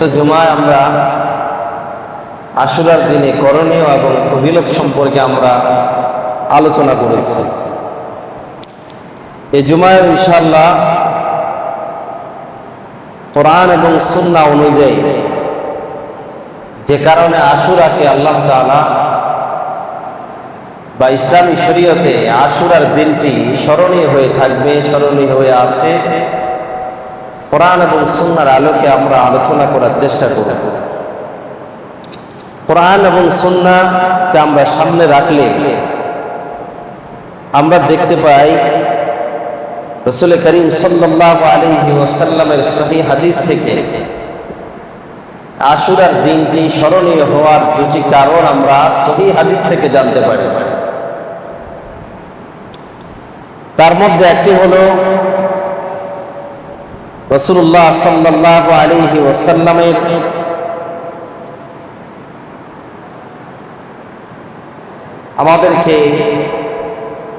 গত জুমায় আমরা আশুরার দিনে করণীয় এবং ফজিলত সম্পর্কে আমরা আলোচনা করেছি। এই জুমায় ইনশাআল্লাহ কোরআন এবং সুন্নাহ অনুযায়ী যে কারণে আশুরাকে আল্লাহ তাআলা বা ইসলামী শরীয়তে আশুরার দিনটি স্মরণীয় হয়ে থাকবে, স্মরণীয় হয়ে আছে, কোরআন এবং সুন্নাহর আলোকে আমরা আলোচনা করার চেষ্টা করব। কোরআন এবং সুন্নাহকে আমরা সামনে রাখলে আমরা দেখতে পাই রাসূল করিম সাল্লাল্লাহু আলাইহি ওয়াসাল্লামের সহিহ হাদিস থেকে আশুরার দিনটি স্মরণীয় হওয়ার দুটি কারণ আমরা সহিহ হাদিস থেকে জানতে পারি। তার মধ্যে একটি হলো রাসূলুল্লাহ সাল্লাল্লাহু আলাইহি ওয়াসাল্লামের আমাদেরকে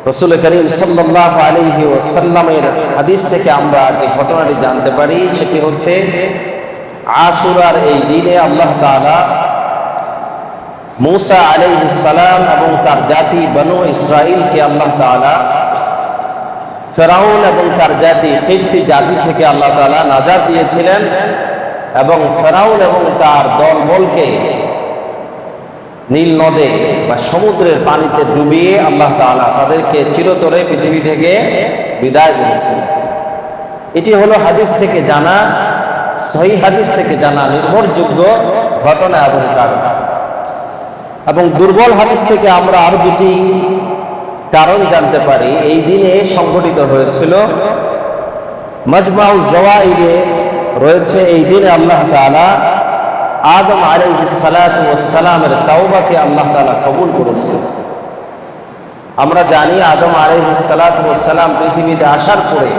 রাসূল করিম সাল্লাল্লাহু আলাইহি ওয়াসাল্লামের হাদিস থেকে আমরা যে ঘটনাটি জানতে পারি সেটি হচ্ছে আশুরার এই দিনে আল্লাহ তাআলা মূসা আলাইহিস সালাম এবং তার জাতি বনু ইসরাইলকে আল্লাহ তাআলা ফেরাউন এবং তার জাতি কিপ্তি জাতি থেকে আল্লাহ তাআলা নাজাত দিয়েছিলেন এবং ফেরাউন এবং তার দলবলকে নীল নদে বা সমুদ্রের পানিতে ডুবিয়ে আল্লাহ তাআলা তাদেরকে চিরতরে পৃথিবী থেকে বিদায় করেছেন। এটি হলো হাদিস থেকে জানা, সহিহ হাদিস থেকে জানা নির্ভরযোগ্য ঘটনা এবং কারণ। এবং দুর্বল হাদিস থেকে আমরা আরো দুটি কারণ জানতে পারি। এই দিনে সংঘটিত হয়েছিল মাজমাউ জাওয়াইদে রয়েছে, এই দিনে আল্লাহ তাআলা আদম আলাইহিস সালাতু ওয়াস সালামের তাওবাকে আল্লাহ তাআলা কবুল করেছেন। আমরা জানি আদম আলাইহিস সালাতু ওয়াস সালাম পৃথিবীতে আসার পরে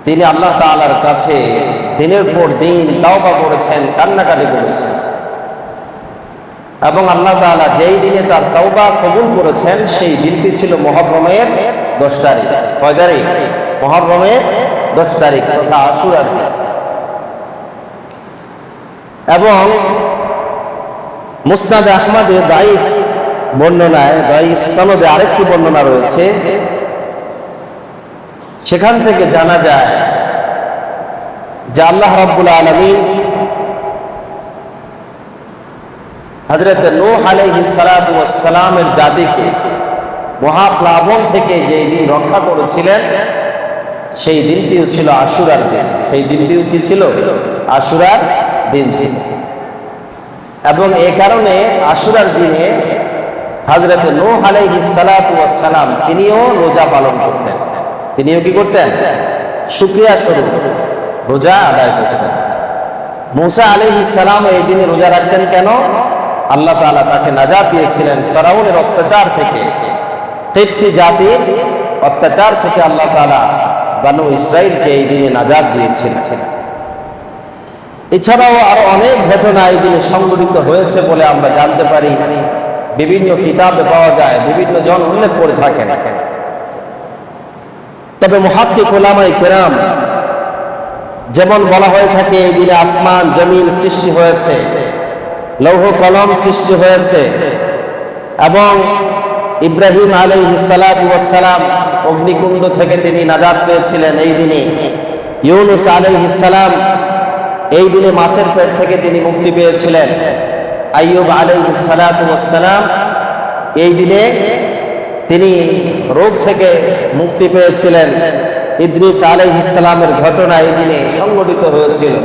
তিনি আল্লাহ তাআলার কাছে দিনের পর দিন তাওবা করেছেন, কান্নাকাটি করেছেন এবং আল্লাহ তাআলা যেই দিনে তার তাওবা কবুল করেছেন সেই দিনটি ছিল মুহররমের 10 তারিখ। কয় তারিখ? মুহররমের 10 তারিখ তথা আশুরার দিন। এবং মুসনাদ আহমদে দাইফ বর্ণনায়, দাইফ সনদে আরেকটি বর্ণনা রয়েছে, সেখান থেকে জানা যায় যে আল্লাহ রাব্বুল আলামিন হযরত নূহ আলাইহিস সালাতু ওয়াস সালামের জাতিকে মহাপ্লাবন থেকে যেই দিন রক্ষা করেছিলেন সেই দিনটিও ছিল আশুরার দিন। সেই দিনটিও কি ছিল? আশুরার দিন ছিল। এবং এই কারণে আশুরার দিনে হযরত নূহ আলাইহিস সালাতু ওয়াস সালাম তিনিও রোজা পালন করতেন। তিনিও কি করতেন? শুকরিয়া স্বরূপ রোজা আদায় করতেন। মূসা আলাইহিস সালাম এই দিনে রোজা রাখতেন কেন? আল্লাহ তাআলা তাকে নাজাত দিয়েছিলেন ফেরাউনের অত্যাচার থেকে, কিপ্তি জাতির অত্যাচার থেকে আল্লাহ তাআলা বনু ইসরাইলকে এই দিনে নাজাত দিয়েছিলেন। এছাড়াও আরো অনেক ঘটনা এই দিনে সংঘটিত হয়েছে বলে আমরা জানতে পারি। বিভিন্ন কিতাবে পাওয়া যায়, বিভিন্ন জন উল্লেখ করে থাকেন। তবে মুহাক্কিক উলামায়ে কেরাম যেমন বলা হয়ে থাকে এই দিনে আসমান জমিন সৃষ্টি হয়েছে, লৌহ কলম সৃষ্টি হয়েছে এবং ইব্রাহিম আলাইহিস সালাতু ওয়াস সালাম অগ্নিকুণ্ড থেকে তিনি নাজাত পেয়েছিলেন এই দিনে। ইউনূস আলাইহিস সালাম এই দিনে মাছের পেট থেকে তিনি মুক্তি পেয়েছিলেন। আইয়ুব আলাইহিস সালাতু ওয়াস সালাম এই দিনে তিনি রোগ থেকে মুক্তি পেয়েছিলেন। ইদ্রিস আলাইহিস সালামের ঘটনা এই দিনে সংঘটিত হয়েছিল।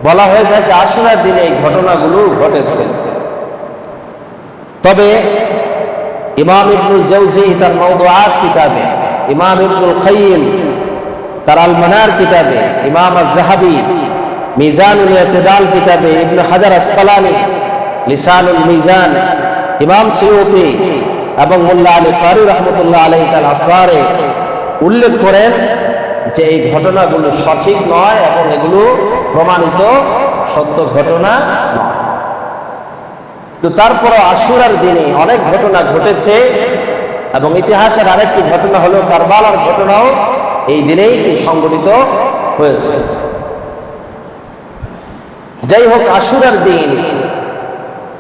বলা হয়ে থাকে আশুরার দিনে এই ঘটনাগুলো ঘটেছে। তবে ইমাম ইবনুল জাওজি তার মাওদুআত কিতাবে, ইমাম ইবনুল কাইয়িম তার আল মানার কিতাবে, ইমাম আয-যাহাবী মিজানুল ইতিদাল কিতাবে, ইবনে হাজার আসকালানী লিসানুল মিজান, ইমাম সুয়ুতী এবং মোল্লা আলী কারি রাহমাতুল্লাহ আলাইহি তার আসরারে উল্লেখ করেন যে এই ঘটনাগুলো সঠিক নয় এবং এগুলো প্রমাণিত সত্য ঘটনা নয়। তো তারপরও আশুরার দিনে অনেক ঘটনা ঘটেছে এবং ইতিহাসের আরেকটি ঘটনা হলো কারবালার ঘটনাও এই দিনেই সংঘটিত হয়েছে। যাই হোক, আশুরার দিন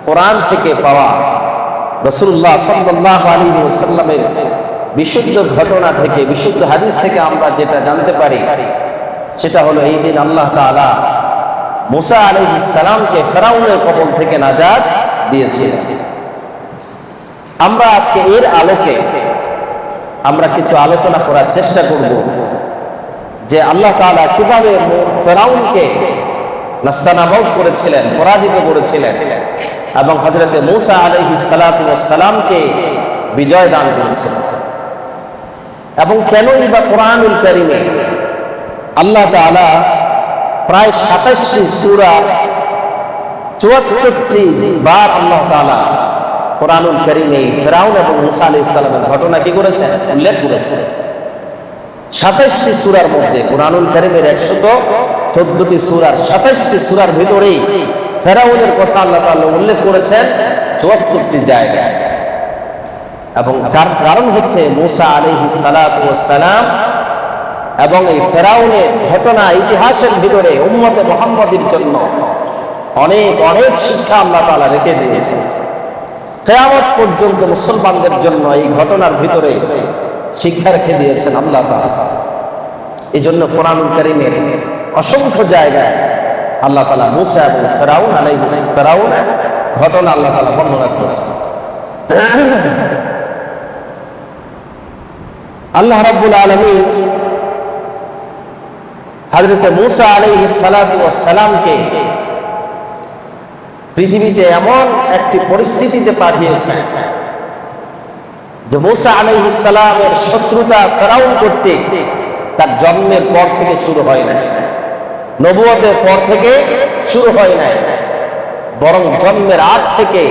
কোরআন থেকে পাওয়া রাসূলুল্লাহ সাল্লাল্লাহু আলাইহি ওয়াসাল্লামের বিশুদ্ধ ঘটনা থেকে, বিশুদ্ধ হাদিস থেকে আমরা যেটা জানতে পারি সেটা হলো এই দিন আল্লাহ তাআলা মুসা আলাইহিস সালামকে ফেরাউনের কবল থেকে নাজাত দিয়েছিলেন। আমরা আজকে এর আলোকে আমরা কিছু আলোচনা করার চেষ্টা করব যে আল্লাহ তাআলা কিভাবে ফেরাউনকে নাস্তানাবুদ করেছিলেন, পরাজিত করেছিলেন এবং হযরতে মুসা আলাইহিস সালাতু ওয়াস সালামকে বিজয় দান করেছিলেন। এবং কেনই বা কোরআনুল কারীমে আল্লাহ তাআলা প্রায় ২৭টি সূরা ৭৪টি বার আল্লাহ তাআলা কোরআনুল কারীমে ফিরআউন এবং মুসা আলাইহিস সালামের ঘটনা কি করেছেন, উল্লেখ করেছেন। ২৭টি সূরার মধ্যে কোরআনুল কারীমের ১১৪টি সূরার ২৭টি সূরার ভিতরেই ফিরআউনের কথা আল্লাহ তাআলা উল্লেখ করেছেন ৭৪টি জায়গায়। এবং কারণ হচ্ছে মুসা আলাইহিস সালাতু ওয়াস সালাম এবং এই ফিরআউনের ঘটনা ইতিহাসের ভিতরে উম্মতে মুহাম্মাদের জন্য অনেক অনেক শিক্ষা আল্লাহ তাআলা রেখে দিয়েছেন। কিয়ামত পর্যন্ত মুসলমানদের জন্য এই ঘটনার ভিতরে শিক্ষা রেখে দিয়েছেন আল্লাহ তাআলা। এই জন্য কোরআনুল কারীমের অসংখ্য জায়গায় আল্লাহ তাআলা মুসা এবং ফিরআউনের ঘটনা আল্লাহ তাআলা বর্ণনা করেছেন। আল্লাহ রাব্বুল আলামিন হযরত মুসা আলাইহিস সালাতু ওয়াস সালামকে পৃথিবীতে এমন একটি পরিস্থিতিতে পাঠিয়েছেন যে মুসা আলাইহিস সালামের শত্রুতা ফেরাউন করতে তার জন্মের পর থেকে শুরু হয় না, নবুয়তের পর থেকে শুরু হয় না, বরং জন্মের আগ থেকে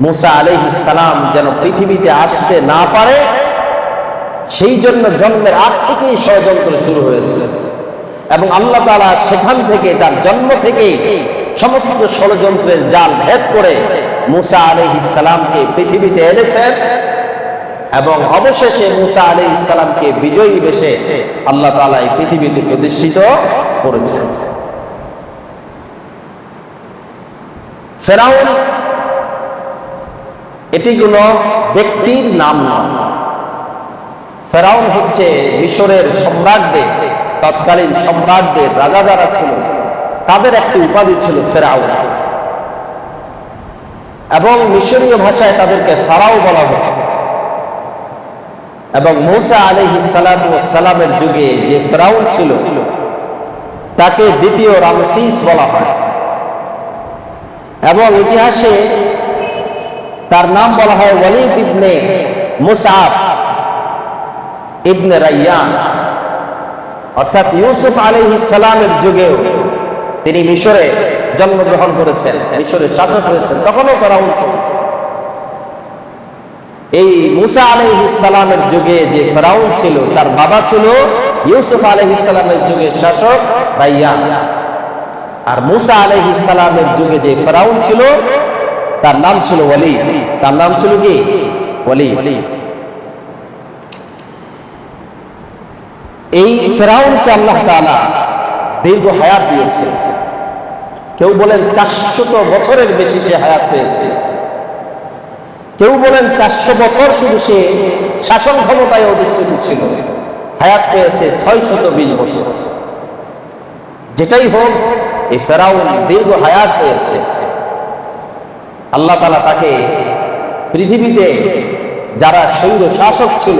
মুসা আলাইহিস সালাম যেন পৃথিবীতে আসতে না পারে সেই জন্য জন্মের আগ থেকেই ষড়যন্ত্র শুরু হয়েছে। এবং আল্লাহ তাআলা সেখান থেকে তার জন্ম থেকেই সমস্ত ষড়যন্ত্রের জাল ভেদ করে মুসা আলাইহিস সালামকে পৃথিবীতে এনেছেন এবং অবশেষে মুসা আলাইহিস সালামকে বিজয়ী বেশে আল্লাহ তাআলা এই পৃথিবীতে প্রতিষ্ঠিত করেছেন। ফেরাউন এটি কোনো ব্যক্তির নাম নয়। ফেরাউন হচ্ছে মিশরের সম্রাটদের, তৎকালীন সম্রাটদের, রাজা যারা ছিল তাদের একটি উপাধি ছিল ফেরাউন, এবং মিশরীয় ভাষায় তাদেরকে ফারাও বলা হতো। এবং মুসা আলাইহিস সালাতু ওয়াস সালামের যুগে যে ফেরাউন ছিল তাকে দ্বিতীয় রামসিস বলা হয় এবং ইতিহাসে তার নাম বলা হয় ওয়ালিদ ইবনে মুসআব ইবনে রাইয়ান। অর্থাৎ ইউসুফ আলাইহিস সালামের যুগেও তিনি মিশরে জন্মগ্রহণ করেছেন, মিশরের শাসক হয়েছেন, তখনও ফেরাউন ছিল। এই মুসা আলাইহিস সালামের যুগে যে ফেরাউন ছিল তার বাবা ছিল ইউসুফ আলাইহিস সালামের যুগের শাসক রাইয়ান, আর মুসা আলাইহিস সালামের যুগে যে ফেরাউন ছিল তার নাম ছিল ওয়ালিদ। তার নাম ছিল কি? ওয়ালিদ। এই ফেরাউনকে আল্লাহ তাআলা দীর্ঘ হায়াত দিয়েছে। কেউ বলেন ৪০০ বছরের বেশি সে হায়াত পেয়েছে, কেউ বলেন ৪০০ বছর শুধু সে শাসন ক্ষমতায় অধিষ্ঠিত ছিল, হায়াত পেয়েছে ৬২০ বছর। যেটাই হোক, এই ফেরাউন দীর্ঘ হায়াত পেয়েছে। আল্লাহ তাআলা তাকে পৃথিবীতে যারা স্বৈর শাসক ছিল,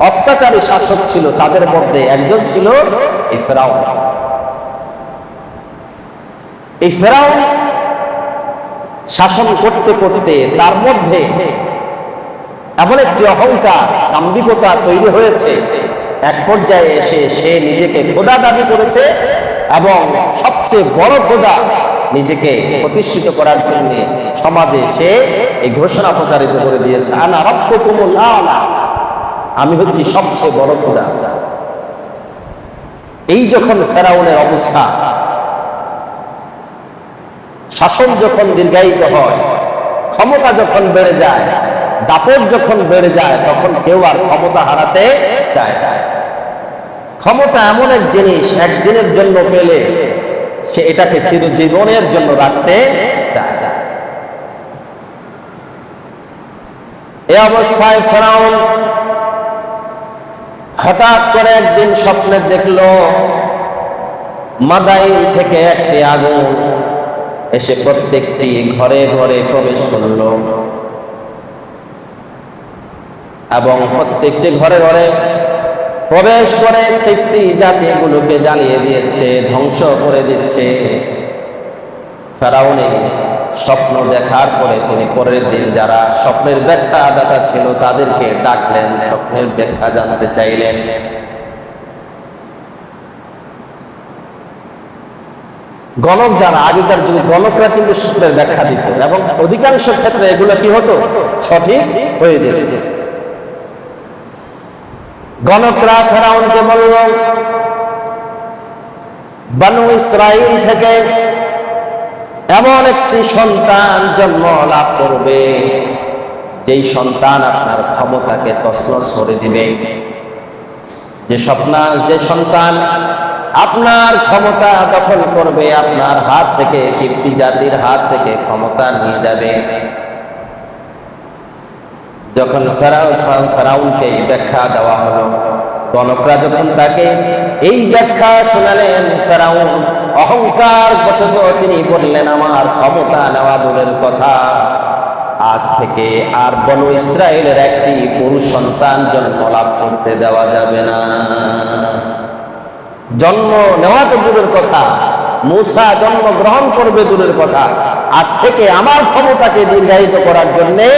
অত্যাচারী শাসক ছিল, তাদের মধ্যে একজন ছিল এই ফেরাউন। এই ফেরাউন শাসন করতে করতে তার মধ্যে এমন একটি অহংকার, দাম্ভিকতা তৈরি হয়েছে, এক পর্যায়ে এসে সে নিজেকে খোদা দাবি করেছে এবং সবচেয়ে বড় খোদা নিজেকে প্রতিষ্ঠিত করার জন্য সমাজে সে এই ঘোষণা প্রচারিত করে দিয়েছে, আনা রাব্বুকুমুল আ'লা, আমি হচ্ছি সবচেয়ে বড় খোদা। এই যখন ফেরাউনের অবস্থা, শাসন যখন দীর্ঘায়িত হয়, ক্ষমতা যখন বেড়ে যায়, দাপট যখন বেড়ে যায়, তখন কেউ আর ক্ষমতা হারাতে চায়। ক্ষমতা এমন এক জিনিস, একদিনের জন্য পেলে সে এটাকে চিরজীবনের জন্য রাখতে চায়। এই অবস্থায় ফেরাউন হঠাৎ করে একদিন স্বপ্নে দেখলো মাদাইন থেকে একটি আগুন এসে প্রত্যেকটি ঘরে ঘরে প্রবেশ করলো এবং প্রত্যেকটি ঘরে ঘরে প্রবেশ করে প্রত্যেকটি জাতিগুলোকে জ্বালিয়ে দিয়েছে, ধ্বংস করে দিচ্ছে। ফেরাউন স্বপ্ন দেখার পরে তিনি পরের দিন যারা স্বপ্নের ব্যাখ্যাদাতা ছিল তাদেরকে ডাকলেন, স্বপ্নের ব্যাখ্যা জানতে চাইলেন। গণক যারা, আগেকার যুগে গণকরা কিন্তু স্বপ্নের ব্যাখ্যা দিত এবং অধিকাংশ ক্ষেত্রে এগুলো কি হতো, সঠিক হয়ে যেত। গণকরা ফেরাউনকে বলল, বনু ইসরাইল থেকে এমন একটি সন্তান জন্ম লাভ করবে যেই সন্তান আপনার ক্ষমতাকে তছনছ করে দিবে, যে সন্তান আপনার ক্ষমতা দখল করবে, আপনার হাত থেকে, কীর্তি জাতির হাত থেকে ক্ষমতা নিয়ে যাবে। যখন ফেরাউনকে এই ব্যাখ্যা দেওয়া হলো, গণকরা যখন তাকে এই ব্যাখ্যা শোনালেন, ফেরাউন অহংকার বশত তিনি বললেন, আমার ক্ষমতা নেওয়া দূরের কথা, আজ থেকে আর বনু ইসরায়েলের একটি পুরুষ সন্তান জন্ম লাভ করতে দেওয়া যাবে না। জন্ম নেওয়া তো দূরের কথা, মূসা জন্ম গ্রহণ করবে দূরের কথা, আজ থেকে আমার ক্ষমতাকে দীর্ঘায়িত করার জন্যে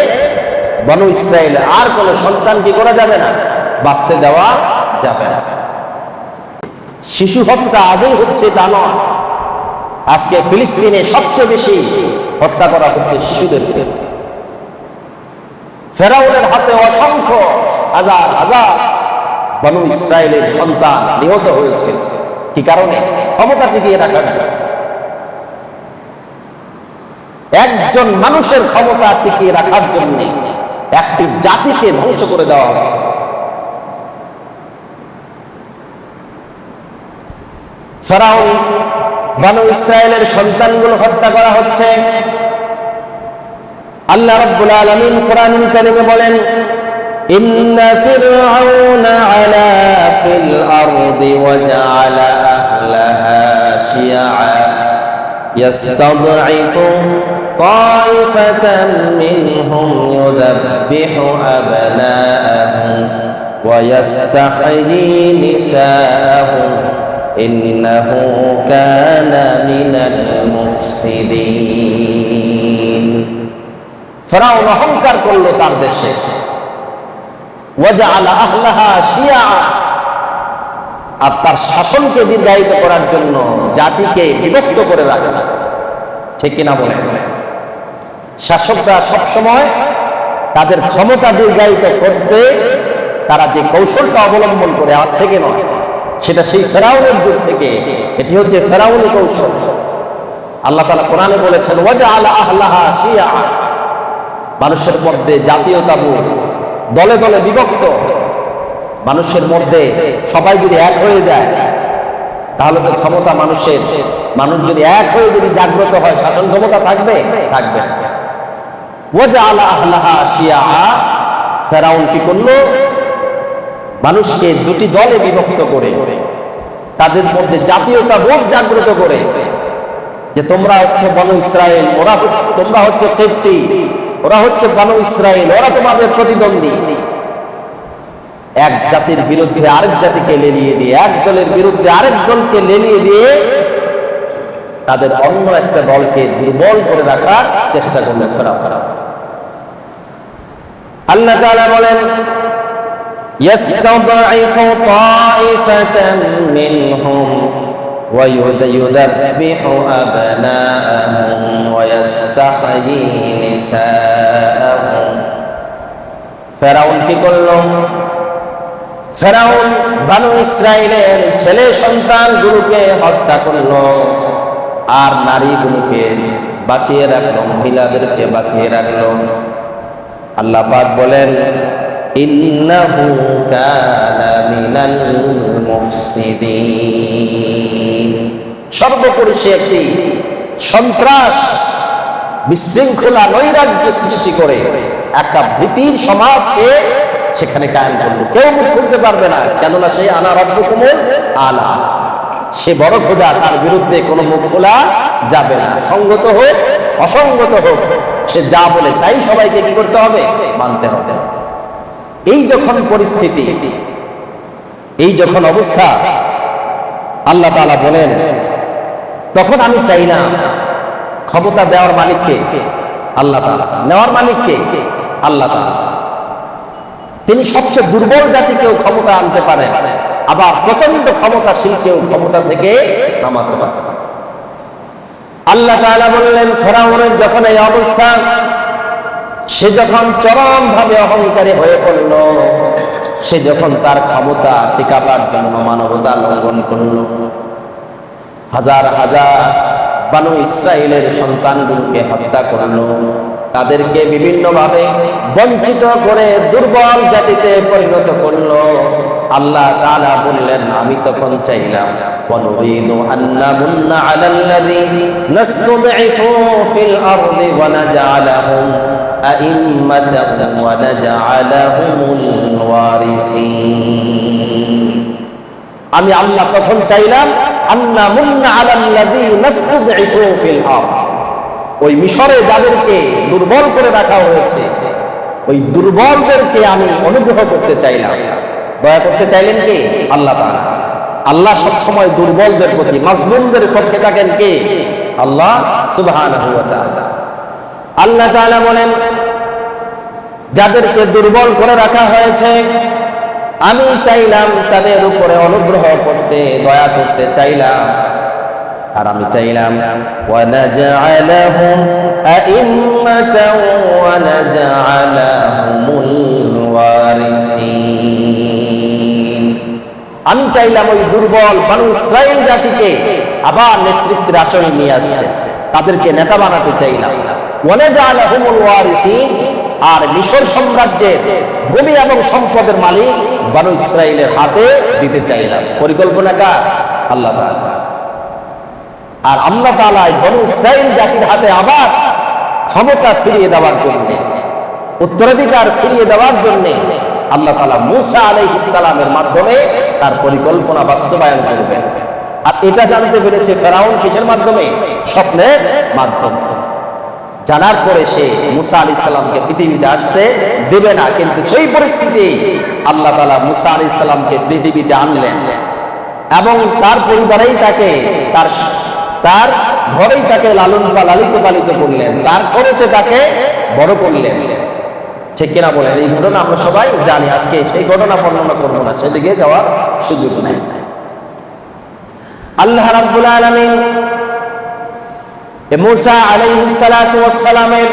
বনু ইসরায়েল আর কোন সন্তান কি করা যাবে না, বাঁচতে দেওয়া যাবে না। শিশু হত্যা আজই হচ্ছে তা নয়, আজকে ফিলিস্তিনে সবচেয়ে বেশি হত্যা করা হচ্ছে শিশুদেরকে। ফেরাউনের হাতে অসংখ্য হাজার হাজার বনু ইসরায়েলের সন্তান নিহত হয়েছে। কি কারণে? ক্ষমতা টিকিয়ে রাখার জন্য। একজন মানুষের ক্ষমতা টিকিয়ে রাখার জন্য একটি জাতিকে ধ্বংস করে দেওয়া হচ্ছে। ফেরাউন বনু ইসরায়েলের সন্তানগুলো হত্যা করা হচ্ছে। আল্লাহ রাব্বুল আলামিন কোরআনুল কারীমে বলেন, ইন্না ফিরআউনা আলা ফিল আরদি ওয়া জাআলা আহলাহা শিয়াআ ইয়াস্তাদঈফু তাইফাতাম মিনহুম ইউযাব্বিহু আবনাআহুম ওয়া ইয়াস্তাহয়ী নিসাআহুম ইন্নাহু কানা মিনাল মুফসিদিন। ফেরাউন অহংকার করলো তার দেশে, ওয়াজআলা আহলাহা শিয়া, আর তার শাসনকে দীর্ঘায়িত করার জন্য জাতিকে বিভক্ত করে রাখে। ঠিক কিনা বলে? শাসকরা সবসময় তাদের ক্ষমতা দীর্ঘায়িত করতে তারা যে কৌশলটা অবলম্বন করে, আজ থেকে নয়, সেটা সেই ফেরাউনের যুগ থেকে, এটি হচ্ছে ফেরাউনের কৌশল। আল্লাহ তাআলা কোরআনে বলেছেন, ওয়াজআলা আহলাহা শিয়া, মানুষের মধ্যে জাতীয়তাবোধ, দলে দলে বিভক্ত। মানুষের মধ্যে সবাই যদি এক হয়ে যায় তাহলে তো ক্ষমতা মানুষ যদি এক হয়ে যদি জাগ্রত হয়, শাসন ক্ষমতা থাকবে। ওয়াজআলা আহলাহা শিয়া, ফেরাউন কি করলো? মানুষকে দুটি দলে বিভক্ত করে তাদের মধ্যে জাতীয়তাবোধ জাগ্রত করে, যে তোমরা হচ্ছে বনু ইসরায়েল, তোমরা হচ্ছে কিপ্তি, ওরা হচ্ছে বনু ইসরায়েল, ওরা তোমাদের প্রতিদ্বন্দ্বী। এক জাতির বিরুদ্ধে আরেক জাতিকে লেলিয়ে দিয়ে, এক দলের বিরুদ্ধে আরেক দলকে লেলিয়ে দিয়ে তাদের অন্য একটা দলকে দুর্বল করে রাখার চেষ্টা করলো ফেরাউন। আল্লাহ তাআলা বলেন, ইয়াস্তাদঈফু তাইফাতাম মিনহুম ওয়া ইউযাব্বিহু আবনাআহুম ওয়া ইয়াস্তাহয়ী নিসাআহুম। ফেরাউন কি করলো? ফেরাউন বনু ইসরায়েলের ছেলে সন্তানগুলোকে হত্যা করলো আর নারীগুলোকে বাঁচিয়ে রাখলো, মহিলাদেরকে বাঁচিয়ে রাখলো। আল্লাহ পাক বলেন, ইন্নাহু কানা মিনাল মুফসিদিন, সর্বোপরি সে একটি সন্ত্রাস, বিশৃঙ্খলা, নৈরাজ্য সৃষ্টি করে একটা ভীতির সমাজ সে সেখানে কায়েম করলো। কেউ মুখ খুলতে পারবে না, কেননা সে আনা রাব্বুকুমুল আলা, সে বড় খোদা, তার বিরুদ্ধে কোনো মুখ খোলা যাবে না। সঙ্গত হোক অসঙ্গত হোক, সে যা বলে তাই সবাইকে কি করতে হবে? মানতে হবে। এই যখন পরিস্থিতি, এই যখন অবস্থা, আল্লাহ তাআলা বলেন, তখন আমি চাই না ক্ষমতা দেওয়ার মালিককে আল্লাহ তাআলা, নেওয়ার মালিককে আল্লাহ তাআলা। তিনি সবচেয়ে দুর্বল জাতিকেও ক্ষমতা আনতে পারেন, আবার প্রচন্ড ক্ষমতাশীলকেও ক্ষমতা থেকে নামাতে পারেন। আল্লাহ তাআলা বললেন, ফেরাউনের যখন এই অবস্থা, সে যখন চরম ভাবে অহংকারী হয়ে পড়ল, সে যখন তার ক্ষমতা টিকাবার জন্য মানবতা লঙ্ঘন করল, হাজার হাজার বানু ইসরাইলের সন্তানগুলোকে হত্যা করল, তাদেরকে বিভিন্নভাবে বঞ্চিত করে দুর্বল জাতিতে পরিণত করল, আল্লাহ তাআলা বললেন, আমি তখন চাইলাম ওয়ানুরিদু আন্নামুন্না আলাল্লাযী নাসতুদঈফু ফিল আরদি ওয়া নাজআলাহুম আইম্মাতান ওয়া নাজআলাহুমুল ওয়ারিসিন। আমি আল্লাহ তখন চাইলাম আন্নামুন্না আলাল্লাযী নাসতুদঈফু ফিল আরদ, ওই মিশরে যাদেরকে দুর্বল করে রাখা হয়েছে, ওই দুর্বলদেরকে আমি অনুগ্রহ করতে চাইলাম। দয়া করতে চাইলেন কে? আল্লাহ তাআলা। আল্লাহ সবসময় দুর্বলদের প্রতি, মাজলুমদের পক্ষে থাকেন কে? আল্লাহ সুবহানাহু ওয়া তাআলা। আল্লাহ তাআলা বলেন, যাদেরকে দুর্বল করে রাখা হয়েছে আমি চাইলাম তাদের উপরে অনুগ্রহ করতে, দয়া করতে চাইলাম। আর আমি চাইলাম ওয়ানাজআলাহুম আইম্মাতাও ওয়া নাজআলাহুমুল ওয়ারিসিন। আমি চাইলাম ওই দুর্বল বানু ইসরাইল জাতিকে আবার নেতৃত্বের আসনে নিয়ে আসতে, তাদেরকে নেতা বানাতে চাইলাম। ওয়া নাজআলাহুমুল ওয়ারিসিন, আর মিশর সাম্রাজ্যের ভূমি এবং সম্পদের মালিক বানু ইসরাইলের হাতে দিতে চাইলাম। পরিকল্পনা কার? আল্লাহ তাআলা। আর আল্লাহ তাআলা বনু ইসরাইল জাতির হাতে আবার ক্ষমতা ফিরিয়ে দেওয়ার জন্য, উত্তরাধিকার ফিরিয়ে দেওয়ার জন্য আল্লাহ তাআলা মূসা আলাইহিস সালামের মাধ্যমে তার পরিকল্পনা বাস্তবায়ন করবেন। আর এটা জানতে পেরেছে ফেরাউন কিসের মাধ্যমে? স্বপ্নের মাধ্যমে। জানার পরে সে মূসা আলাইহিস সালামকে পৃথিবীতে আসতে দেবে না, কিন্তু সেই পরিস্থিতি আল্লাহ তাআলা মূসা আলাইহিস সালামকে পৃথিবীতে আনলেন এবং তার পরিবারেই তাকে, তার ঘরেই তাকে লালিত পালিত করলেন, তার খরচে তাকে বড় করলেন। ঠিক কিনা বলেন? এই ঘটনা আমরা সবাই জানি। আজকে সেই ঘটনা বর্ণনা করবো না, সেদিকে যাওয়ার সুযোগ নেই। আল্লাহ রাব্বুল আলামিন মূসা আলাইহিস সালাতু ওয়াস সালামের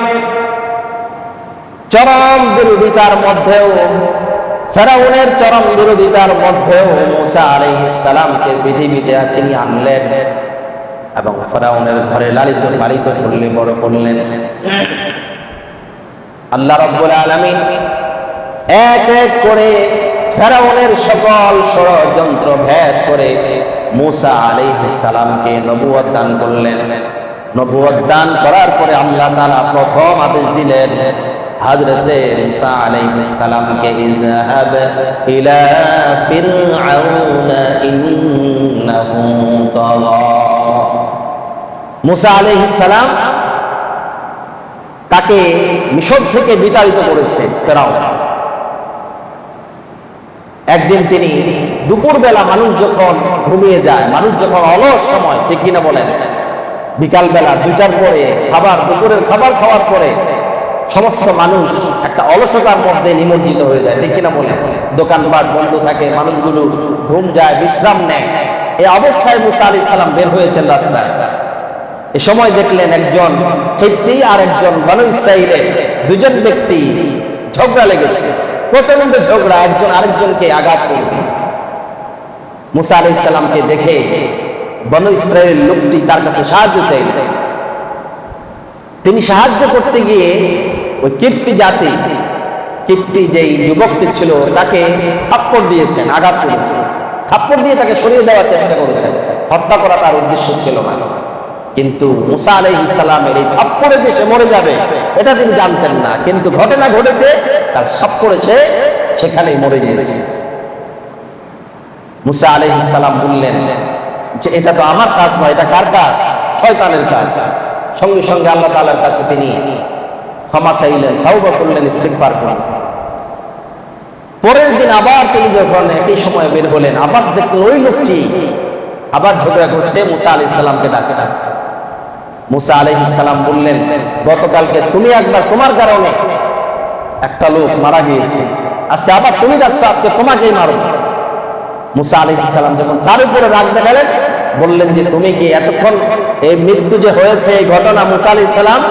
চরম বিরোধিতার মধ্যেও, ফেরাউনের চরম বিরোধিতার মধ্যেও মূসা আলাইহিস সালামকে পৃথিবীতে তিনি আনলেন এবং ফেরাউনের ঘরে লালিত পালিত করলে বড় করলেন। আল্লাহ রাব্বুল আলামিন এক এক করে ফেরাউনের সকল ষড়যন্ত্র ভেদ করে মূসা আলাইহিস সালামকে নবুয়ত দান করলেন। নবুয়ত দান করার পরে আল্লাহ তাআলা প্রথম আদেশ দিলেন হযরতে মূসা আলাইহিস সালামকে, ইযহাব ইলা ফিরআউনা ইন্নাহু তাগা। মূসা আলাইহিস সালাম তাকে মিশর থেকে বিতাড়িত করেছে ফেরাউন। একদিন তিনি দুপুরবেলা, মানুষ যখন ঘুমিয়ে যায়, মানুষ যখন অলস সময়, ঠিক কিনা বলেন, বিকালবেলা 2টার পরে খাবার, দুপুরের খাবার খাওয়ার পরে সমস্ত মানুষ একটা অলসতার মধ্যে নিমজ্জিত হয়ে যায়, ঠিক কিনা বলেন। দোকানপাট বন্ধ থাকে, মানুষগুলো ঘুম যায়, বিশ্রাম নেয়। এই অবস্থায় মূসা আলাইহিস সালাম বের হয়েছেন রাস্তায়। এ সময় দেখলেন একজন কিপ্তি আর একজন বনু ইসরাইলের দুজন ব্যক্তি ঝগড়া লেগেছে, প্রচন্ড ঝগড়া, একজন আরেকজনকে আঘাত করবে। মূসা আলাইহিস সালামকে দেখে বনু ইসরাইলের লোকটি তার কাছে সাহায্য চাইলেন। তিনি সাহায্য করতে গিয়ে ওই কিপ্তি জাতি, কিপ্তি যেই যুবকটি ছিল তাকে থাপ্পড় দিয়েছেন, আঘাত করেছেন, থাপ্পড় দিয়ে তাকে সরিয়ে দেওয়ার চেষ্টা করেছেন। হত্যা করা তার উদ্দেশ্য ছিল না। কিন্তু মুসা আলাইহিস সালামের এই থাপ্পড়ে যে সে মরে যাবে এটা তিনি জানতেন না, কিন্তু ঘটনা ঘটেছে, তার থাপ্পড়ে সে সেখানেই মরে গিয়েছে। মুসা আলাইহিস সালাম বললেন যে এটা তো আমার কাজ নয়, এটা কার কাজ? শয়তানের কাজ। সঙ্গে সঙ্গে আল্লাহ তাআলার কাছে তিনি ক্ষমা চাইলেন, তাওবা করলেন, ইস্তিগফার করলেন। পরের দিন আবার তিনি যখন একই সময় বের হলেন, আবার দেখলেন ওই লোকটি আবার ঝগড়া করছে, মুসা আলাইহিস সালামকে ডাকছে। মুসা আলাইহিস সালাম বললেন, গতকালকে তুমি একবার তোমার কারণে একটা লোক মারা গিয়েছে, আজকে আবার তুমি ডাকছো, আজকে তোমাকেই মারব। মুসা আলাইহিস সালাম যখন তার উপরে রাগ দেখালেন, বললেন যে তুমি কি এতক্ষণ এই মৃত্যু যে হয়েছে এই ঘটনা মুসা আলাইহিস সালাম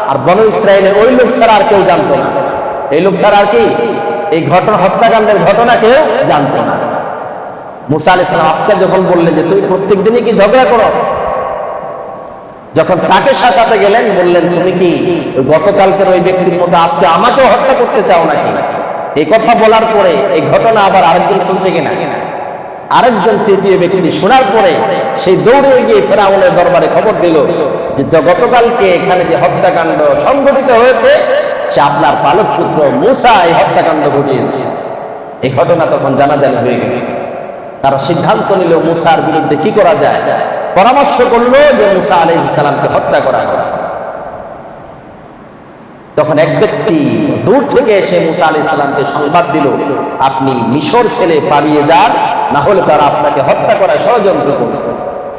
আর বনু ইসরাইলের ওই লোক ছাড়া আর কেউ জানতো না? এই লোক ছাড়া আর কি এই ঘটনা, হত্যাকাণ্ডের ঘটনা কেউ জানতো না। মুসা আলাইহিস সালাম আজকে যখন বললেন যে তুমি প্রত্যেক দিনই কি ঝগড়া করো, যখন তাকে শাসাতে গেলেন বললেন তুমি কি গতকালকের ওই ব্যক্তির মতো আজকে আমাকেও হত্যা করতে চাও নাকি? এই কথা বলার পরে এই ঘটনা আবার আরেকজন শুনছে কিনা, আরেকজন তৃতীয় ব্যক্তি শোনার পরে সেই দৌড়ে গিয়ে ফেরাউনের দরবারে খবর দিল যে গতকালকে এখানে যে হত্যাকাণ্ড সংঘটিত হয়েছে সে আপনার পালক পুত্র মুসা এই হত্যাকাণ্ড ঘটিয়েছে। এই ঘটনা তখন জানাজানি হয়ে গেল। তারা সিদ্ধান্ত নিল মুসার বিরুদ্ধে কি করা যায়, পরামর্শ করলো যে মুসা আলাইহিস সালামকে হত্যা করা। তখন এক ব্যক্তি দূর থেকে এসে মুসা আলাইহিস সালামকে সংবাদ দিল, আপনি মিশর ছেড়ে পালিয়ে যান, না হলে তারা আপনাকে হত্যা করার ষড়যন্ত্র করবে।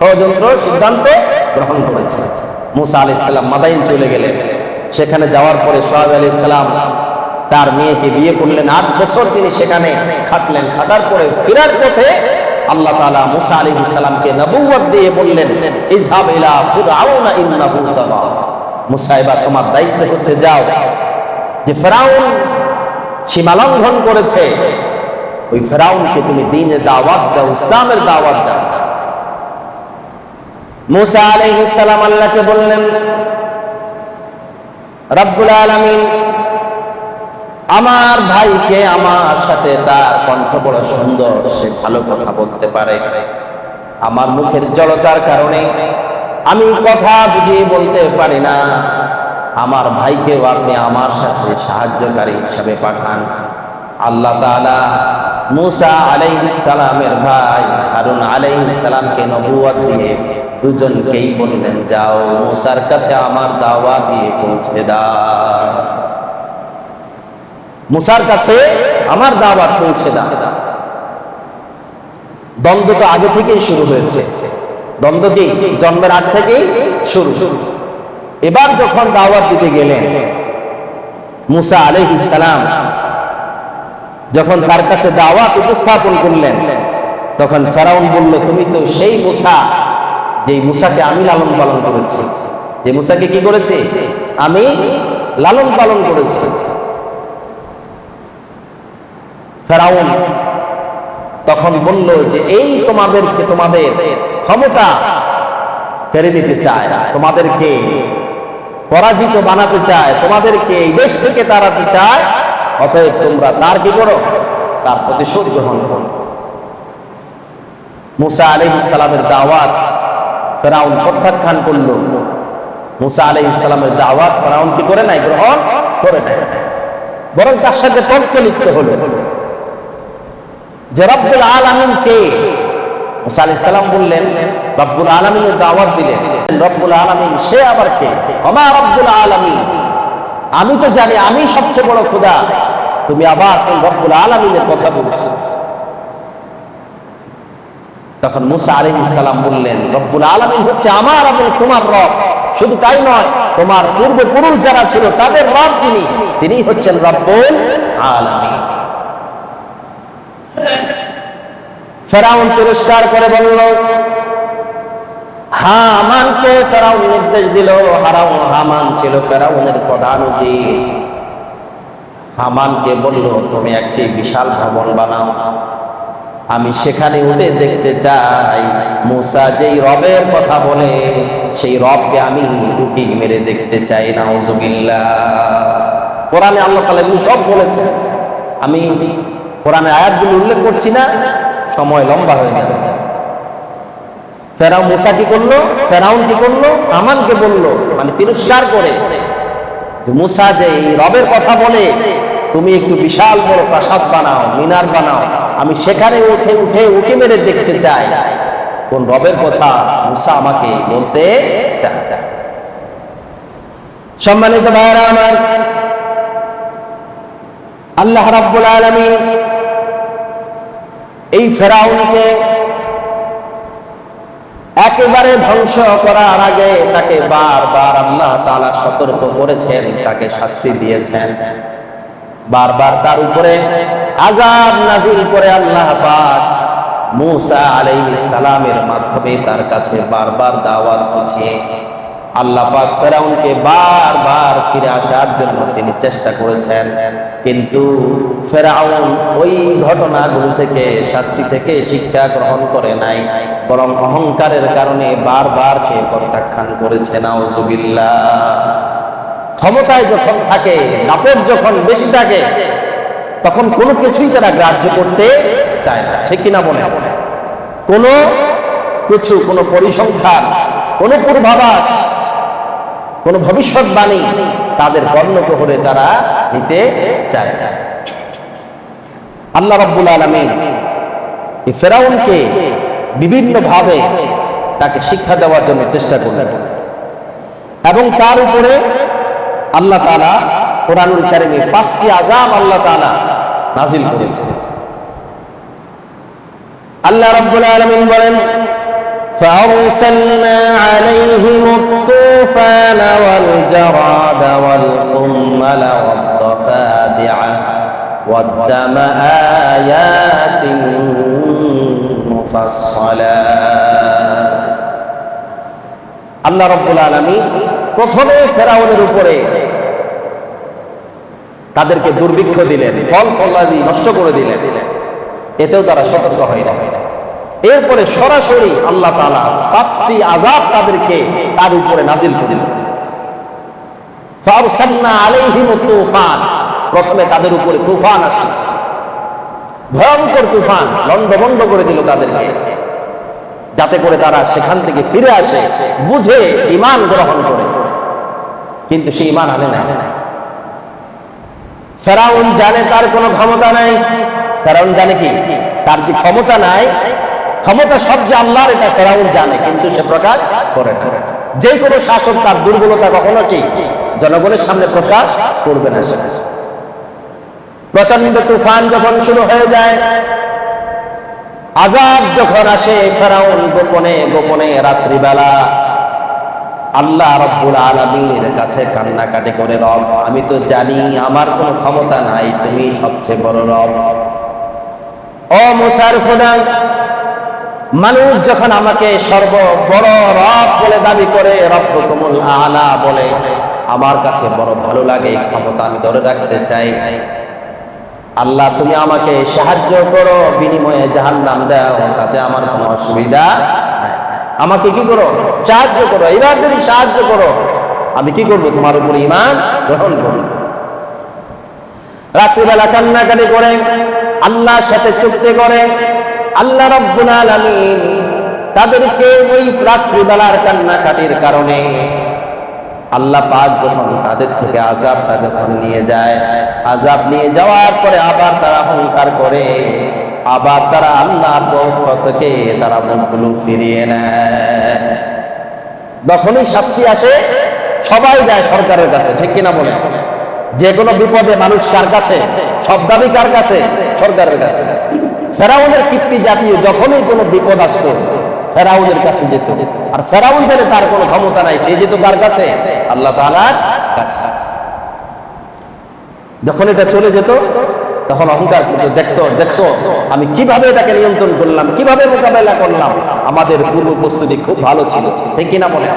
ষড়যন্ত্র সিদ্ধান্ত গ্রহণ করেছে। মুসা আলাইহিস সালাম মাদাইন চলে গেলেন। সেখানে যাওয়ার পরে শুআয়ব আলাইহিস সালাম তার মেয়েকে বিয়ে করলেন। ৮ বছর তিনি সেখানে খাটলেন। খাটার পরে ফেরার পথে আল্লাহ তাআলা মুসা আলাইহিস সালামকে নবুয়ত দিয়ে বললেন, ইযহাব ইলা ফিরআউনা ইন্নাহু তাগা। মুসা, এবার তোমার দায়িত্ব হচ্ছে যাও, যে ফেরাউন সীমালঙ্ঘন করেছে ওই ফেরাউনকে তুমি দ্বীনের দাওয়াত দাও, ইসলামের দাওয়াত দাও। মুসা আলাইহিস সালাম আল্লাহকে বললেন, রব্বুল আলামিন, আমার ভাইকে আমার সাথে তার কণ্ঠ বড় সুন্দর, সে ভালো কথা বলতে পারে, আমার মুখের জড়তার কারণে আমি কথা বুঝিয়ে বলতে পারি না, আমার ভাইকেও আপনি আমার সাথে সাহায্যকারী হিসাবে পাঠান। আল্লাহ তাআলা মুসা আলাইহিস সালামের ভাই হারুন আলাইহিস সালামকে নবুয়ত দিয়ে দুজনকেই বললেন, যাও মুসার কাছে আমার দাওয়াত দিয়ে পৌঁছে দাও, মুসার কাছে আমার দাওয়াত পৌঁছে দাও। দ্বন্দ্ব তো আগে থেকেই শুরু হয়েছে, দ্বন্দ্ব কি জন্মের আগ থেকেই শুরু। এবার যখন দাওয়াত দিতে গেলেন মুসা আলাইহিস সালাম, যখন তার কাছে দাওয়াত উপস্থাপন করলেন, তখন ফেরাউন বলল, তুমি তো সেই মুসা, যেই মুসাকে আমি লালন পালন করেছি, যে মুসাকে কি করেছি আমি লালন পালন করেছি। ফেরাউন তখন বলল যে এই তোমাদেরকে, তোমাদের ক্ষমতা কেড়ে নিতে চায়, তোমাদেরকে পরাজিত বানাতে চায়, তোমাদেরকে এই দেশ থেকে তাড়াতে চায়, অতএব তোমরা তার কি করো, তার প্রতিশোধ গ্রহণ করো। মুসা আলাইহিস সালামের দাওয়াত ফেরাউন প্রত্যাখ্যান করল। মুসা আলাইহিস সালামের দাওয়াত ফেরাউন কি করে নাই, গ্রহণ করে নাই, বরং তার সাথে তর্ক লিপ্ত হলো যে রব্বুল আলামিন কে। মুসা আলাইহিস সালাম বললেন, রব্বুল আলামিনের দাওয়াত দিলেন, রব্বুল আলামিন সে আবার কে? ওমা রব্বুল আলামিন, আমি তো জানি আমি সবচেয়ে বড় খোদা, তুমি আবার কোন রব্বুল আলামিনের কথা বলছো? তখন মুসা আলাইহিস সালাম বললেন, রব্বুল আলামিন হচ্ছে আমার এবং তোমার রব, শুধু তাই নয়, তোমার পূর্বপুরুষ যারা ছিল তাদের রব তিনি হচ্ছেন রব্বুল আলামিন। ফেরাউন তিরস্কার করে বলল, হামানকে ফেরাউন নির্দেশ দিল। হামান ছিল ফেরাউনের প্রধান উজির। হামানকে বলল, তুমি একটি বিশাল ভবন বানাও, আমি সেখানে উঠে দেখতে চাই মুসা যেই রবের কথা বলে সেই রবকে আমি উকি মেরে দেখতে চাই। নাউজুবিল্লাহ। কোরআনে আল্লাহ তাআলা এগুলো সব বলেছে, আমি কোরআনের আয়াতগুলো উল্লেখ করছি না, সময় লম্বা হয়ে যাবে। ফেরাউন মুসা কি করলো, ফেরাউন কি করলো, হামানকে বললো, মানে তিরস্কার করে, যে মুসা যে এই রবের কথা বলে, তুমি একটু বিশাল বড় প্রাসাদ বানাও, মিনার বানাও, আমি সেখানে উঠে উঠে উঁকি মেরে দেখতে চাই কোন রবের কথা মুসা আমাকে বলতে চায়। সম্মানিত ভাইরা আমার, আল্লাহ রাব্বুল আলামিন এই ফেরাউনকে একেবারে ধ্বংস করার আগে তাকে বারবার আল্লাহ তাআলা সতর্ক করেছেন, তাকে শাস্তি দিয়েছেন, বারবার তার উপরে আযাব নাযিল করে আল্লাহ পাক মূসা আলাইহিস সালামের মাধ্যমে তার কাছে বারবার দাওয়াত পৌঁছে আল্লাহ পাক ফেরাউনকে বারবার ফিরে আসার জন্য তিনি চেষ্টা করেছেন, কিন্তু ফেরাউন ওই ঘটনাগুলো থেকে, শাস্তি থেকে শিক্ষা গ্রহণ করে নাই, বরং অহংকারের কারণে বারবার সে প্রত্যাখ্যান করেছে। নাউজুবিল্লাহ। ক্ষমতায় যখন থাকে, দাপট যখন বেশি থাকে, তখন কোনো কিছুই তারা গ্রাহ্য করতে চায় না, ঠিক কিনা বলে? কোনো কিছু, কোনো পরিসংখ্যান, কোনো পূর্বাভাস, কোনো ভবিষ্যৎবাণী তাদের কর্ণকুহরে তারা নিতে চায় না। আল্লাহ রাব্বুল আলামিন এই ফেরাউনকে বিভিন্ন ভাবে তাকে শিক্ষা দেওয়ার জন্য চেষ্টা করলেন, এবং তার উপরে আল্লাহ তাআলা কোরআনুল কারীমে 5টি আযাব আল্লাহ তাআলা নাযিল করেছেন। আল্লাহ রাব্বুল আলামিন বলেন, فأرسلنا عليهم الطوفان والجراد والقمل والضفادع والدم آيات مفصلات। আল্লাহ রাব্বুল আলামিন প্রথমে ফেরাউনের উপরে তাদেরকে দুর্ভিক্ষ দিলেন, ফল ফলাদি নষ্ট করে দিলেন, এতেও তারা সতর্ক হয় না। এরপরে সরাসরি আল্লাহ তাআলা 5টি আযাব তাদেরকে তার উপরে নাযিল করলেন। ফারসালনা আলাইহিমুত তুফান, প্রথমে তাদের উপরে তুফান আসে, ভয়ঙ্কর তুফান লন্ডভন্ড করে দিল তাদেরকে, যাতে করে তারা সেখান থেকে ফিরে আসে, বুঝে ঈমান গ্রহণ করে, কিন্তু সে ঈমান আনে না। ফেরাউন জানে তার কোনো ক্ষমতা নাই। ফেরাউন জানে কি তার যে ক্ষমতা নাই, ক্ষমতা সব যে আল্লাহর, এটা ফেরাউন জানে, কিন্তু সে প্রকাশ করে না। যে কোনো শাসক তার দুর্বলতা কখনো কি জনগণের সামনে প্রকাশ করবে না। প্রচন্ড তুফান যখন শুরু হয়ে যায়, আযাব যখন আসে, ফেরাউন গোপনে গোপনে রাত্রিবেলা আল্লাহ রাব্বুল আলামিনের কাছে কান্নাকাটি করে, রব আমি তো জানি আমার কোনো ক্ষমতা নাই, তুমি সবচেয়ে বড় রব। ও মুসার খোদা, মানুষ যখন আমাকে সর্ব বড় রব বলে দাবি করে, রব্বুকুমুল আলা বলে, আমার কাছে বড় ভালো লাগে, ক্ষমতা আমি ধরে রাখতে চাই। আল্লাহ তুমি আমাকে সাহায্য করো, বিনিময়ে জাহান্নাম দাও, তাতে আমার কোনো অসুবিধা নাই। আমাকে কি করো? সাহায্য করো, এবার যদি সাহায্য করো আমি কি করব? তোমার উপর ঈমান গ্রহণ করব। রাত্রিবেলা কান্নাকাটি করে, আল্লাহর সাথে চুক্তি করে, আল্লাহ রাব্বুল আলামিন তাদেরকে ওই রাত্রিবেলার কান্নাকাটির কারণে আল্লাহ পাক যখন তাদের থেকে আযাবটা যখন নিয়ে যায়, আযাব নিয়ে যাওয়ার পরে আবার তারা অহংকার করে, আবার তারা আল্লাহর পক্ষ থেকে তারা মুখগুলো ফিরিয়ে নেয়। যখনই শাস্তি আসে সবাই যায় সরকারের কাছে, ঠিক কিনা বলে? যে কোনো বিপদে মানুষ কার কাছে? সব দাবি কার কাছে? সরকারের কাছে। ফেরাউনের কীর্তি জাতীয় যখনই কোনো বিপদ আসতো ফেরাউনের কাছে যেত, আর ফেরাউন জানে তার কোনো ক্ষমতা নাই, সে যেত কার কাছে? আল্লাহ তাআলার কাছে। যখন এটা চলে যেত তখন অহংকার করতে, দেখছো আমি কিভাবে এটাকে নিয়ন্ত্রণ করলাম, কিভাবে মোকাবেলা করলাম, আমাদের পূর্ব প্রস্তুতি খুব ভালো ছিল, ঠিক কিনা বলে?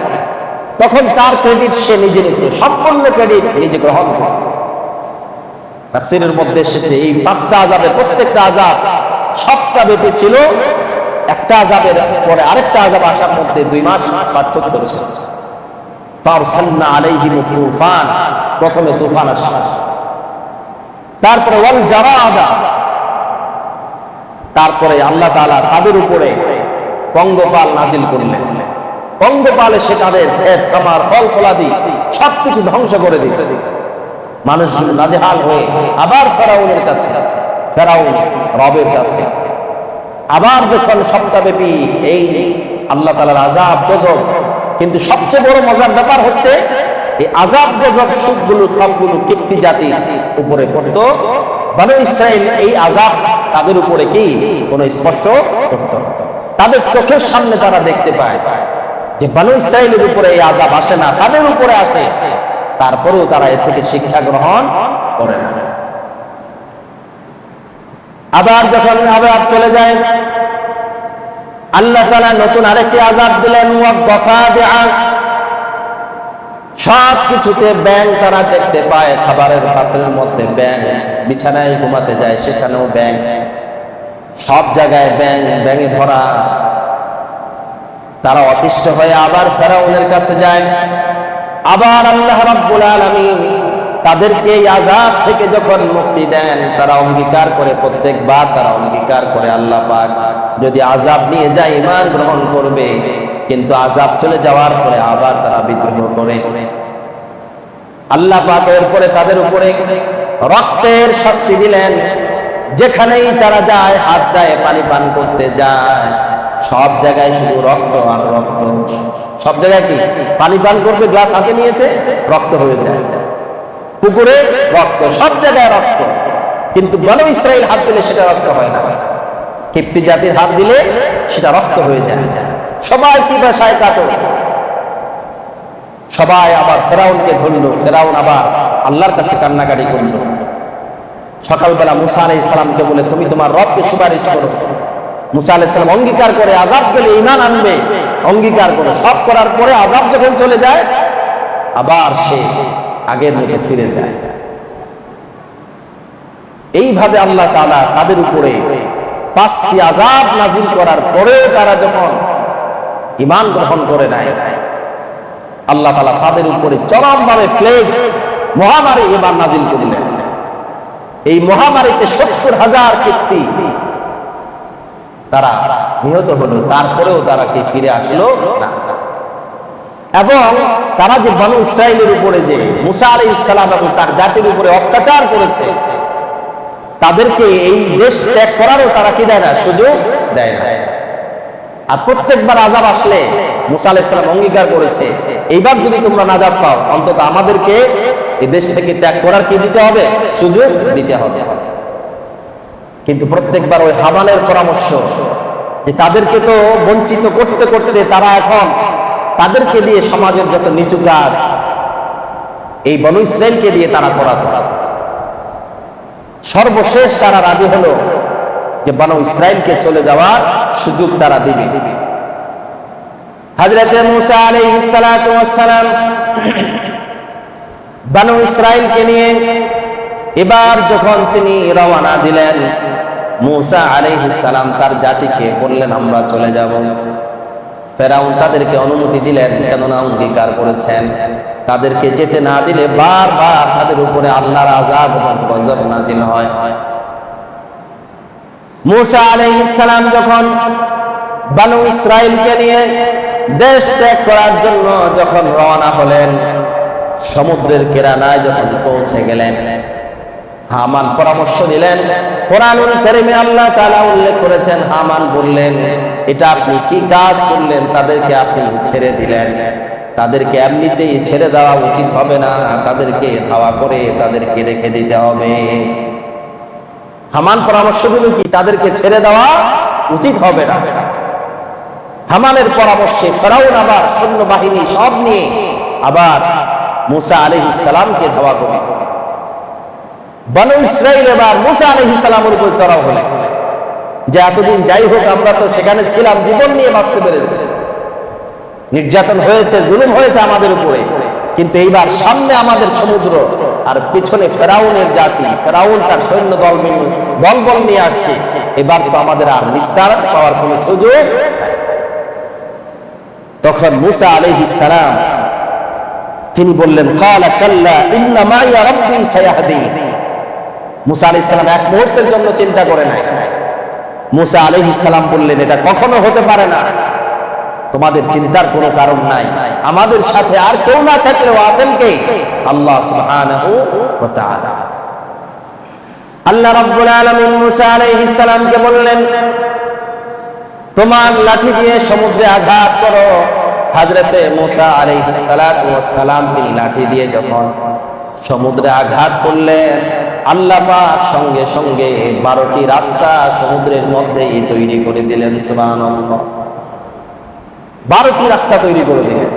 তখন তার ক্রেডিট সে নিজে নিত, সম্পূর্ণ ক্রেডিট নিজে গ্রহণ করত। তাফসীরের মধ্যে এসেছে এই 5টা আযাবের প্রত্যেকটা আযাব সবটা ব্যাপী ছিল, একটা আযাবের পরে আরেকটা আযাব আসার মধ্যে 2 মাস পার্থক্য ছিল। ফারসালনা আলাইহিমুত তুফান, প্রথমে তুফান আসে, তারপরে ওয়াল জারাদা, তারপরে আল্লাহ তাআলা তাদের উপরে পঙ্গপাল নাজিল করলেন। পঙ্গপাল এসে তাদের ক্ষেত খামার ফল ফলাদি সবকিছু ধ্বংস করে দিত। মানুষগুলো নাজেহাল হয়ে আবার ফেরাউনের কাছে, ফেরাউন রবের কাছে। আবার যখন সপ্তাহব্যাপী এই আল্লাহ তাআলার আযাব গজব, কিন্তু সবচেয়ে বড় মজার ব্যাপার হচ্ছে এই আযাব গজব সবগুলো কিপ্তি জাতির উপরে পড়তো। বনু ইসরাইল এই আযাব তাদের উপরে কি কোনো স্পর্শ করতো না। তাদের চোখের সামনে তারা দেখতে পায় যে বনু ইসরাইলের উপরে এই আযাব আসে না, তাদের উপরে আসে, তারপরেও তারা এর থেকে শিক্ষা গ্রহণ করে না। আবার যখন আযাব চলে যায়, আল্লাহ তাআলা নতুন আরেকটি আযাব দিলেন, সব কিছুতে ব্যাঙ তারা দেখতে পায়। খাবারের পাত্রের মধ্যে ব্যাঙ, বিছানায় ঘুমাতে যায় সেখানেও ব্যাঙ, সব জায়গায় ব্যাঙ, ব্যাঙে ভরা। তারা অতিষ্ঠ হয়ে আবার ফেরাউনের কাছে যায়। আবার আল্লাহ রাব্বুল আলামিন তাদেরকে এই আযাব থেকে যখন মুক্তি দেন, তারা অঙ্গীকার করে, প্রত্যেকবার তারা অঙ্গীকার করে আল্লাহ পাক যদি আযাব নিয়ে যায় ঈমান গ্রহণ করবে, কিন্তু আযাব চলে যাওয়ার পরে আবার তারা বিদ্রোহ করে। আল্লাহ পাক এরপরে তাদের উপরে রক্তের শাস্তি দিলেন। যেখানেই তারা যায়, হাত দেয়, পানি পান করতে যায়, সব জায়গায় শুধু রক্ত আর রক্ত। সব জায়গায় কি পানি পান করবে, গ্লাস হাতে নিয়েছে, রক্ত হয়ে যায়। পুকুরে রক্ত, সব জায়গায় রক্ত। কিন্তু বনু ইসরাইল হাত দিলে সেটা রক্ত হয় না, কিপ্তি জাতির হাত দিলে সেটা রক্ত হয়ে যায়। সবাই পিপাসায় কাতর, সবাই আবার ফেরাউনকে ধরল। ফেরাউন আবার আল্লাহর কাছে কান্নাকাটি করল। সকালবেলা মুসা আলাইহিস সালামকে বলে, তুমি তোমার রবকে সুপারিশ করো। মুসা আলাইহিস সালাম অঙ্গীকার করে আযাব গেলে ঈমান আনবে, অঙ্গীকার করে। সব করার পরে আযাব যখন চলে যায়, আবার সে আগের মতো ফিরে যায়। এইভাবে আল্লাহ তাআলা তাদের উপরে 5টি আযাব নাযিল করার পরেও তারা যখন ঈমান গ্রহণ করে নেয়, আল্লাহ তাআলা তাদের উপরে চরমভাবে প্লেগ, মহামারী এবার নাযিল করলেন। এই মহামারীতে 70,000 ব্যক্তি তারা নিহত হলো, তারপরেও তারা কি ফিরে আসলো না। এবং তারা যে বনু ইসরাইলের উপরে যে মুসা আলাইহিস সালাম এবং তার জাতির উপরে অত্যাচার করেছে, তাদেরকে এই দেশ ত্যাগ করারও তারা কি দেয় না, সুযোগ দেয় না। আর প্রত্যেকবার আযাব আসলে মুসা আলাইহিস সালাম অঙ্গীকার করেছে, এইবার যদি তোমরা নাজাত পাও, অন্তত আমাদেরকে এই দেশ থেকে ত্যাগ করার কি দিতে হবে, সুযোগ দিতে হবে। কিন্তু প্রত্যেকবার ওই হামানের পরামর্শ, যে তাদেরকে তো বঞ্চিত করতে করতে তারা এখন তাদেরকে দিয়ে সমাজের যত নিচু কাজ, এই বনু ইসরাইলকে দিয়ে তারা করাতো। সর্বশেষ তারা রাজি হলো যে বনু ইসরাইলকে চলে যাওয়ার সুযোগ তারা দিবে। হযরত মুসা আলাইহিস সালাতু ওয়াস সালাম বনু ইসরাইলকে নিয়ে এবার যখন তিনি রওনা দিলেন, মুসা আলাইহিস সালাম তার জাতিকে বললেন, আমরা চলে যাব। ফেরাউন তাদেরকে অনুমতি দিলেন, কেননা অঙ্গীকার করেছেন। তাদেরকে যেতে না দিলে বারবার তাদের উপরে আল্লাহর আযাব এবং গজব নাযিল হয়। মুসা আলাইহিস সালাম যখন বনু ইসরাইলকে নিয়ে দেশ ত্যাগ করার জন্য যখন রওনা হলেন, সমুদ্রের কিনারায় যখন পৌঁছে গেলেন, হামান পরামর্শ দিলেন। কোরআনুল কারীমে আল্লাহ তাআলা উল্লেখ করেছেন, হামান বললেন, এটা আপনি কি কাজ করলেন? তাদেরকে আপনি ছেড়ে দিলেন। তাদেরকে এমনিতেই ছেড়ে দেওয়া উচিত হবে না, তাদেরকে ধাওয়া করে তাদেরকে রেখে দিতে হবে। হামান পরামর্শ দিল কি, তাদেরকে ছেড়ে দেওয়া উচিত হবে না। হামানের পরামর্শে ফেরাউন আবার সৈন্যবাহিনী সব নিয়ে আবার মুসা আলাইহিস সালামকে ধাওয়া করে। বনু ইসরাইল এবার মুসা আলাইহিস সালামের উপর চড়াও হলেন, যে এতদিন যাই হোক আমরা তো সেখানে ছিলাম, জীবন নিয়ে বাঁচতে পেরেছি, নির্যাতন হয়েছে, জুলুম হয়েছে আমাদের উপরে, কিন্তু এইবার সামনে আমাদের সমুদ্র আর পিছনে ফেরাউনের জাতি, ফেরাউন তার সৈন্য দলবল নিয়ে আসছে, এবার তো আমাদের আর নিস্তার পাওয়ার কোনো সুযোগ। তখন মুসা আলাইহিস সালাম তিনি বললেন, ক্বালা কাল্লা ইন্না মাইয়া রাব্বি সায়াহদিন। মুসা আলাইহিস সালাম এক মুহূর্তের জন্য চিন্তা করে নাই, মুসা আলাইহিস সালাম বললেন, এটা কখনো হতে পারে না, তোমাদের চিন্তার কোনো কারণ নাই, আমাদের সাথে আর কেউ না থাকলেও আছেন কে? আল্লাহ সুবহানাহু ওয়া তাআলা। আল্লাহ রাব্বুল আলামিন মুসা আলাইহিস সালামকে বললেন, তোমার লাঠি দিয়ে সমুদ্রে আঘাত করো। হযরতে মুসা আলাইহিস সালাতু ওয়াস সালাম তিনি লাঠি দিয়ে যখন সমুদ্রে আঘাত করলেন, আল্লাহ পাক সঙ্গে সঙ্গে 12টি রাস্তা সমুদ্রের মধ্যেই তৈরি করে দিলেন। সুবহানাল্লাহ, 12টি রাস্তা তৈরি করে দিলেন।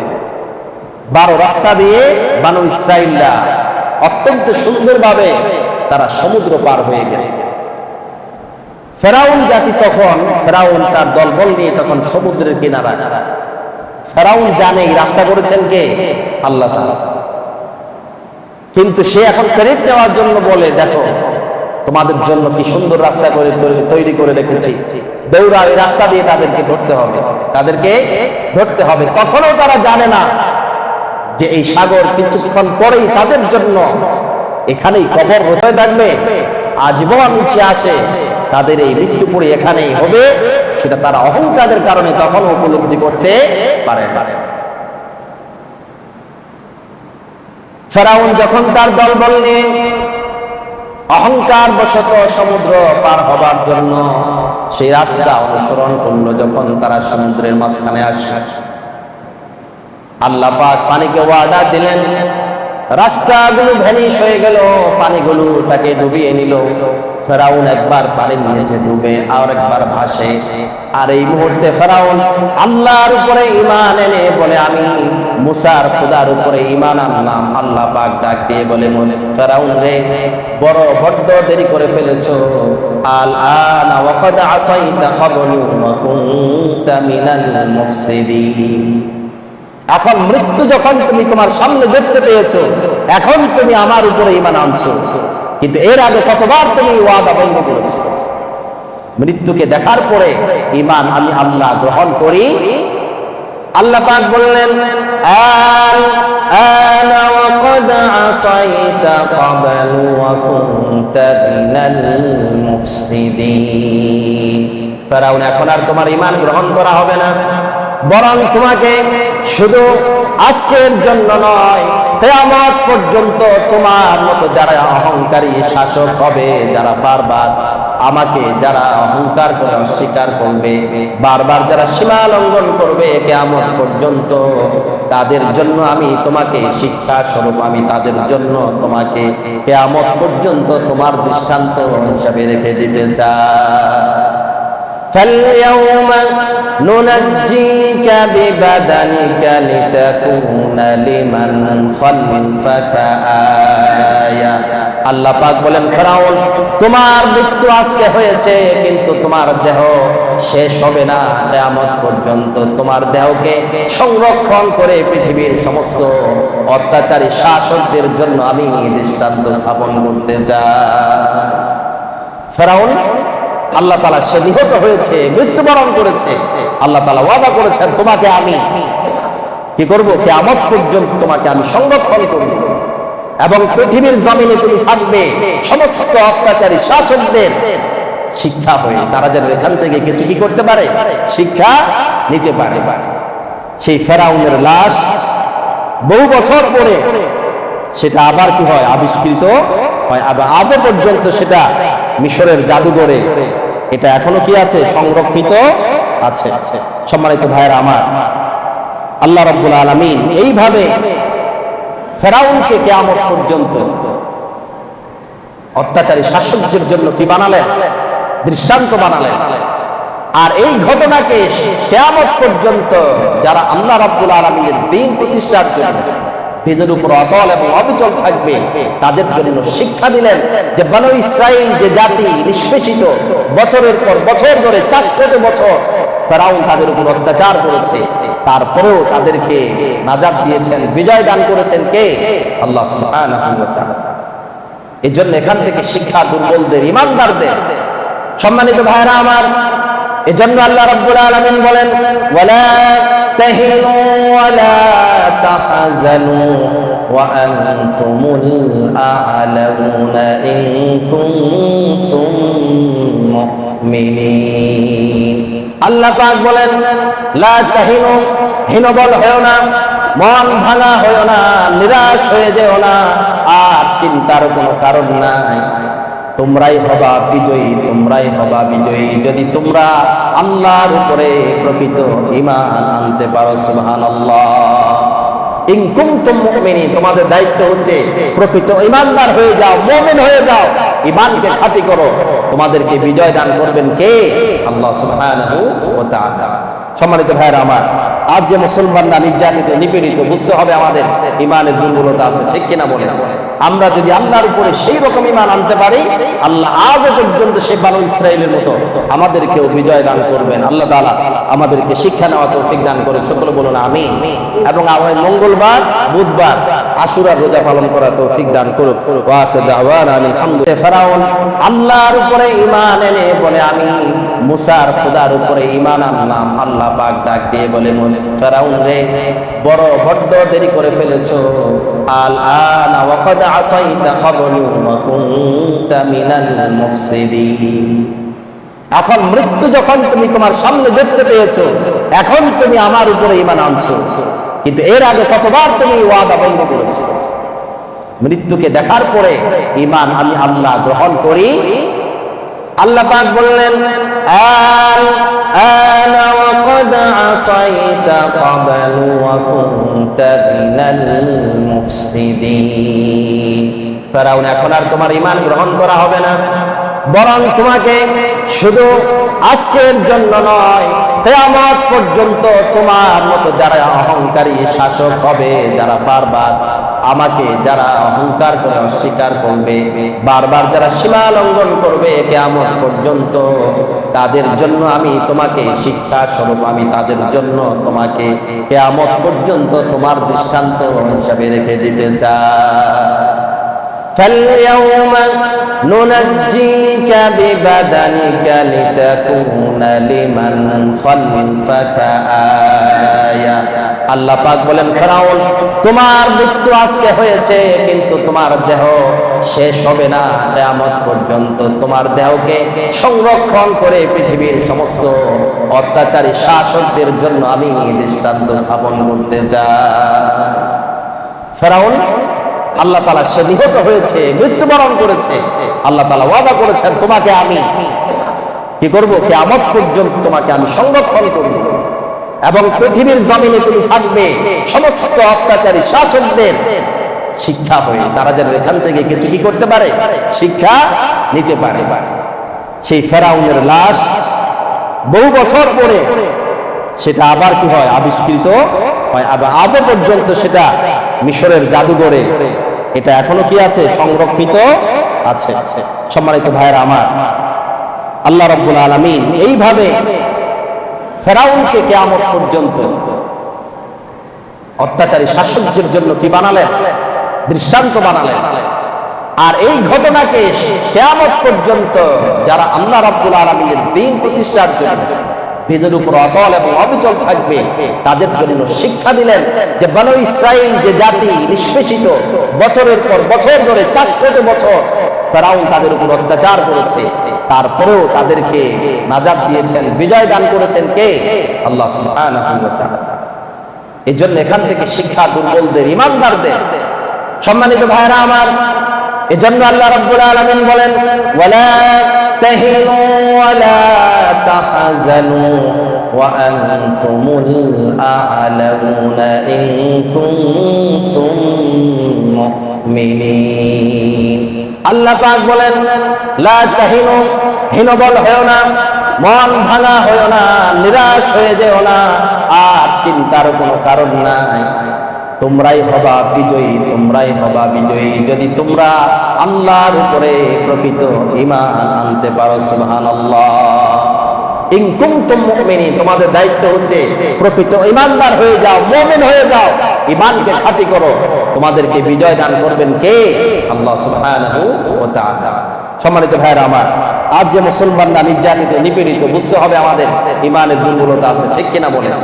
12 রাস্তা দিয়ে বানু ইসরাঈলরা অত্যন্ত সুন্দরভাবে তারা সমুদ্র পার হয়ে গেল। ফেরাউন জাতি তখন, ফেরাউন তার দলবল নিয়ে তখন সমুদ্রের কিনারা। ফেরাউন জানে এই রাস্তা করেছেন কে? আল্লাহ তাআলা। কিন্তু সে এখন ক্রেডিট নেওয়ার জন্য বলে, দেখো তোমাদের জন্য কি সুন্দর রাস্তা করে তৈরি করে রেখেছি, দৌড়াও, এই রাস্তা দিয়ে তাদেরকে ধরতে হবে, তাদেরকে ধরতে হবে। তখনও তারা জানে না যে এই সাগর কিছুক্ষণ পরেই তাদের জন্য এখানেই কবর হতে থাকবে, আজীবন নিচে আসে, তাদের এই মৃত্যু পরে এখানেই হবে। সেটা তারা অহংকারের কারণে তখনও উপলব্ধি করতে পারে না। ফেরাউন যখন তার দলবল নিয়ে অহংকার বশত সমুদ্র পার হবার জন্য সেই রাস্তা অনুসরণ করলো, যখন তারা সমুদ্রের মাঝখানে আসে, আল্লাহ পাক পানিকে ওয়াদা দিলেন, রাস্তাগুলো ভ্যানিশ হয়ে গেল, পানিগুলো তাকে ডুবিয়ে নিল। ফেরাউন একবার পানির নিচে ডুবে আর একবার ভাসে। আর এই মুহূর্তে ফেরাউন আল্লাহর উপরে ঈমান এনে বলে, আমি মুসার খোদার উপরে ঈমান আনলাম। আল্লাহ পাক ডাক দিয়ে বলে, ফেরাউন রে, বড্ড দেরি করে ফেলেছো। আল আনা ওয়া ক্বাদ আসাইতা ক্বাবলু ওয়া কুনতা মিনাল মুফসিদিন। এখন মৃত্যু যখন তুমি তোমার সামনে দেখতে পেয়েছো, এখন তুমি আমার উপরে ঈমান আনছো, কিন্তু এর আগে কতবার তুমি ওয়াদা ভঙ্গ করেছো। মৃত্যুকে দেখার পরে ঈমান আমি আল্লাহ গ্রহণ করি। আল্লাহ পাক বললেন, আল আনা ওয়া ক্বাদ আসাইতা ক্বাবলু ওয়া কুনতা মিনাল মুফসিদিন। ফেরাউন, এখন আর তোমার ঈমান গ্রহণ করা হবে না, বরং তোমাকে শুধু আজকের জন্য নয়, কিয়ামত পর্যন্ত তোমার মতো যারা অহংকারী শাসক হবে, যারা বারবার আমাকে যারা অহংকার করে অস্বীকার করবে, বারবার যারা সীমা লঙ্ঘন করবে, কিয়ামত পর্যন্ত তাদের জন্য আমি তোমাকে শিক্ষা স্বরূপ আমি তাদের জন্য তোমাকে কিয়ামত পর্যন্ত তোমার দৃষ্টান্ত হিসেবে রেখে দিতে চাই। فاليوم ننجيك ببدنك لتكون لمن خلفك آية। আল্লাহ পাক বলেন, ফেরাউন, তোমার মৃত্যু আজকে হয়েছে, কিন্তু তোমার দেহ শেষ হবে না কিয়ামত পর্যন্ত। তোমার দেহকে সংরক্ষণ করে পৃথিবীর সমস্ত অত্যাচারী শাসকদের জন্য আমি দৃষ্টান্ত স্থাপন করতে চাই। ফেরাউন আল্লাহ তাআলা সে নিহত হয়েছে, মৃত্যুবরণ করেছে। আল্লাহ তাআলা ওয়াদা করেছেন, তোমাকে আমি কি করব? কিয়ামত পর্যন্ত তোমাকে আমি সংরক্ষণ করব এবং পৃথিবীর জমিনে তুমি থাকবে সমস্ত অত্যাচারী শাসকদের শিক্ষা হয়ে। তারা যেন এখান থেকে কিছু কি করতে পারে, শিক্ষা নিতে পারে। সেই ফেরাউনের লাশ বহু বছর পরে সেটা আবার কি হয়, আবিষ্কৃত হয়। আবার আজও পর্যন্ত সেটা মিশরের জাদুঘরে এটা এখনো কি আছে, সংরক্ষিত আছে। সম্মানিত ভাইয়েরা আমার, আল্লাহ রাব্বুল আলামিন এইভাবে ফেরাউনকে কিয়ামত পর্যন্ত অত্যাচারী শাসকদের জন্য কি বানালেন, দৃষ্টান্ত বানালেন। আর এই ঘটনাকে কিয়ামত পর্যন্ত যারা আল্লাহ রাব্বুল আলামিনের দ্বীন প্রতিষ্ঠার জন্য দিনের উপর অটল এবং অবিচল থাকবে, তাদের জন্য শিক্ষা দিলেন যে বনু ইসরাঈল যে জাতি নিষ্পেষিত, বছরের পর বছর ধরে 400 বছর ফেরাউন তাদের উপর অত্যাচার করেছে, তারপরেও তাদেরকে নাজাত দিয়েছেন, বিজয় দান করেছেন কে? আল্লাহ সুবহানাহু ওয়া তাআলা। এই জন্য এখান থেকে শিক্ষা দুর্বলদের, ঈমানদারদের। সম্মানিত ভাইরা আমার, এজন্য আল্লাহ রাব্বুল আলামিন বলেন, ওয়ালা তাহিনু ওয়ালা তাহজানু ওয়া আনতুমুল আ'লাউনা ইন কুনতুম মুমিনিন। আল্লাহ পাক বলেন লা তাহিনু, হীনবল হয়ো না, মন ভাঙা হয়ো না, নিরাশ হয়ে যেও না, আর চিন্তার কোনো কারণ নাই। তোমরাই হবা বিজয়ী, তোমরাই হবা বিজয়ী যদি তোমরা আল্লাহর উপরে প্রকৃত ঈমান আনতে পারো। সুবহানাল্লাহ। ইন কুনতুম মুমিনিন, তোমাদের দায়িত্ব হচ্ছে প্রকৃত ঈমানদার হয়ে যাও, মুমিন হয়ে যাও, ঈমানকে খাঁটি করো। তোমাদেরকে বিজয় দান করবেন কে? আল্লাহ সুবহানাহু ওয়া তাআলা। সম্মানিত ভাইরা আমার, আজ যে মুসলমানরা নির্যাতিত, নিপীড়িত, বুঝতে হবে আমাদের ঈমানের দুর্বলতা আছে, ঠিক কিনা বলেন? আমরা যদি আল্লাহর উপরে সেই রকম ঈমান আনতে পারি, আল্লাহ আজও পর্যন্ত সেই বানু ইসরাইলের মতো আমাদেরকেও বিজয় দান করবেন। আল্লাহ তাআলা আমাদেরকে শিক্ষা নেওয়া তৌফিক দান করে, সকলে বলুন আমিন। এবং আগামী মঙ্গলবার, বুধবার আশুরার রোজা পালন করা তৌফিক দান করুক। ওয়া আখিরু দাওয়ানা আলহামদুলিল্লাহ। ফেরাউন আল্লাহর উপরে ঈমান এনে বলে আমি মুসার খোদার উপরে ঈমান আনলাম। আল্লাহ পাক ডাক দিয়ে বলে ফেরাউন রে, বড্ড দেরি করে ফেলেছো। আল আনা ওয়া ক্বাদ আসাইতা ক্বাবলু ওয়া কুনতা মিনাল মুফসিদিন। এখন মৃত্যু যখন তুমি তোমার সামনে দেখতে পেয়েছো, এখন তুমি আমার উপরে ঈমান আনছো, কিন্তু এর আগে কতবার তুমি ওয়াদা ভঙ্গ করেছো। মৃত্যুকে দেখার পরে ঈমান আমি আল্লাহ গ্রহণ করি। আল্লাহ পাক বললেন আল আনা ওয়া ক্বাদ আসাইতা ক্বাবলু ওয়া কুনতা মিনাল মুফসিদিন। ফেরাউন, এখন আর তোমার ঈমান গ্রহণ করা হবে না, বরং তোমাকে শুধু আজকের জন্য নয়, কিয়ামত পর্যন্ত তোমার মতো যারা অহংকারী শাসক হবে, যারা বারবার আমাকে যারা অহংকার করে অস্বীকার করবে, বারবার যারা সীমা লঙ্ঘন করবে, কিয়ামত পর্যন্ত তাদের জন্য আমি তোমাকে শিক্ষা স্বরূপ আমি তাদের জন্য তোমাকে কিয়ামত পর্যন্ত তোমার দৃষ্টান্ত হিসাবে রেখে দিতে চাই। فاليوم ننجيك ببدنك لتكون لمن خلفك آية। আল্লাহ পাক বলেন ফেরাউন, তোমার মৃত্যু আজকে হয়েছে, কিন্তু তোমার দেহ শেষ হবে না। কিয়ামত পর্যন্ত তোমার দেহকে সংরক্ষণ করে পৃথিবীর সমস্ত অত্যাচারী শাসকদের জন্য আমি দৃষ্টান্ত স্থাপন করতে চাই। ফেরাউন আল্লাহ তাআলা সে নিহত হয়েছে, মৃত্যুবরণ করেছে। আল্লাহ তাআলা ওয়াদা করেছেন তোমাকে আমি কি করব? কিয়ামত পর্যন্ত তোমাকে আমি সংরক্ষণ করব, এবং পৃথিবীর জমিনে তুমি থাকবে সমস্ত অত্যাচারী শাসকদের শিক্ষা হয়ে। তারা যেন এখান থেকে কিছু কি করতে পারে, শিক্ষা নিতে পারে। সেই ফেরাউনের লাশ বহু বছর পরে সেটা আবার কি হয়, আবিষ্কৃত হয়। আবার আজও পর্যন্ত সেটা মিশরের জাদুঘরে এটা এখনো কি আছে, সংরক্ষিত আছে। সম্মানিত ভাইয়েরা আমার, আল্লাহ রাব্বুল আলামিন এইভাবে ফেরাউনকে কিয়ামত পর্যন্ত অত্যাচারী শাসকদের জন্য কি বানালেন, দৃষ্টান্ত বানালেন। আর এই ঘটনাকে কিয়ামত পর্যন্ত যারা আল্লাহ রাব্বুল আলামিনের দ্বীন প্রতিষ্ঠার জন্য, দ্বীনের উপর অটল এবং অবিচল থাকবে, তাদের জন্য শিক্ষা দিলেন যে বনু ইসরাইল যে জাতি নিষ্পেষিত, বছরের পর বছর ধরে 400 বছর ফেরাউন তাদের উপর অত্যাচার করেছে, তারপরেও তাদেরকে নাজাত দিয়েছেন, বিজয় দান করেছেন কে? আল্লাহ সুবহানাহু ওয়া তাআলা। এই জন্য এখান থেকে শিক্ষা দুর্বলদের, ঈমানদারদের। সম্মানিত ভাইরা আমার, এজন্য আল্লাহ রাব্বুল আলামিন বলেন ওয়ালা তাহিনু ওয়ালা তাহজানু ওয়া আনতুমুল আ'লাউনা ইন কুনতুম মুমিনিন। আল্লাহ পাক বলেন লা তাহিনু, হীনবল হয়ো না, মন ভাঙা হয়ো না, নিরাশ হয়ে যেও না, আর চিন্তার কোনো কারণ নাই। তোমরাই হবা বিজয়ী, তোমরাই হবা বিজয়ী যদি তোমরা আল্লাহর উপরে প্রকৃত ঈমান আনতে পারো। সুবহানাল্লাহ। ইন কুনতুম মুমিনিন, তোমাদের দায়িত্ব হচ্ছে প্রকৃত ঈমানদার হয়ে যাও, মুমিন হয়ে যাও, ঈমানকে খাঁটি করো। তোমাদেরকে বিজয় দান করবেন কে? আল্লাহ সুবহানাহু ওয়া তাআলা। সম্মানিত ভাইরা আমার, আজ যে মুসলমানরা নির্যাতিত, নিপীড়িত, বুঝতে হবে আমাদের ঈমানের দুর্বলতা আছে, ঠিক কিনা বলেন?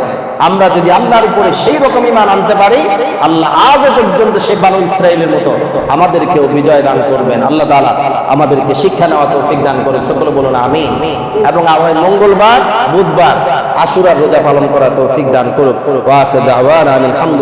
আমরা যদি আল্লাহর উপরে সেই রকম ঈমান আনতে পারি, আল্লাহ আজও পর্যন্ত সেই বানু ইসরাইলের মতো আমাদেরকেও বিজয় দান করবেন। আল্লাহ তাআলা আমাদেরকে শিক্ষা নেওয়া তৌফিক দান করে, সকলে বলুন আমিন। এবং আগামী মঙ্গলবার বুধবার আশুরার রোজা পালন করা তৌফিক দান করুক। ওয়া আখিরু দাওয়ানা আলহামদুলিল্লাহ।